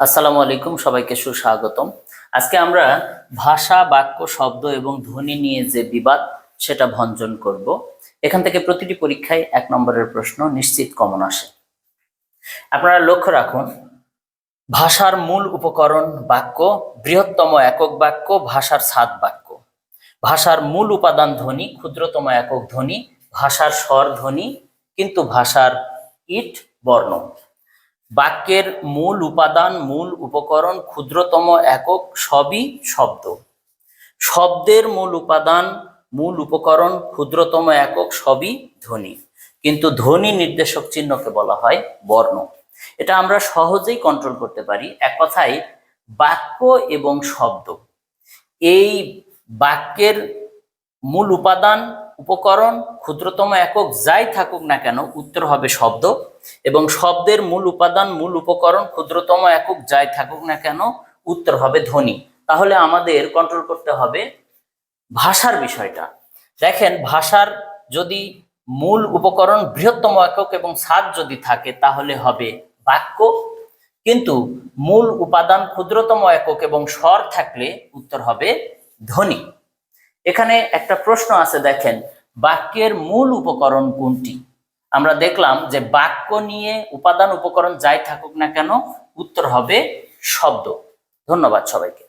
আসসালামু আলাইকুম, সবাইকে সুস্বাগতম। আজকে আমরা ভাষা, বাক্য, শব্দ এবং ধ্বনি নিয়ে যে বিবাদ সেটা ভঞ্জন করব। এখান থেকে প্রতিটি পরীক্ষায় 1 নম্বরের প্রশ্ন নিশ্চিত কমন আসে। আপনারা লক্ষ্য রাখুন, ভাষার মূল উপকরণ বাক্য, বৃহত্তম একক বাক্য ভাষার ছাদ বাক্য। ভাষার মূল উপাদান ধ্বনি, ক্ষুদ্রতম একক ধ্বনি ভাষার স্বর ধ্বনি, কিন্তু ভাষার ইট বর্ণ। বাক্যের মূল উপাদান, মূল উপকরণ, ক্ষুদ্রতম একক সবই শব্দ। শব্দের মূল উপাদান, মূল উপকরণ, ক্ষুদ্রতম একক সবই ধ্বনি, কিন্তু ধ্বনি নির্দেশক চিহ্নকে বলা হয় বর্ণ। এটা আমরা সহজেই কন্ট্রোল করতে পারি। এক কথায়, বাক্য এবং শব্দ, এই বাক্যের মূল উপাদান, উপকরণ, ক্ষুদ্রতম একক যাই থাকুক না কেন, উত্তর হবে শব্দ। এবং শব্দের মূল উপাদান, মূল উপকরণ, ক্ষুদ্রতম একক যাই থাকুক না কেন, উত্তর হবে ধ্বনি। তাহলে আমাদের কন্ট্রোল করতে হবে ভাষার বিষয়টা। দেখেন, ভাষার যদি মূল উপকরণ, বৃহত্তম একক এবং ছাদ যদি থাকে তাহলে হবে বাক্য, কিন্তু মূল উপাদান, ক্ষুদ্রতম একক এবং স্বর থাকলে উত্তর হবে ধ্বনি। এখানে একটা প্রশ্ন আছে, দেখেন, বাক্যের মূল উপকরণ কোনটি? আমরা দেখলাম যে বাক্য নিয়ে উপাদান, উপকরণ যাই থাকুক না কেন, উত্তর হবে শব্দ। ধন্যবাদ সবাইকে।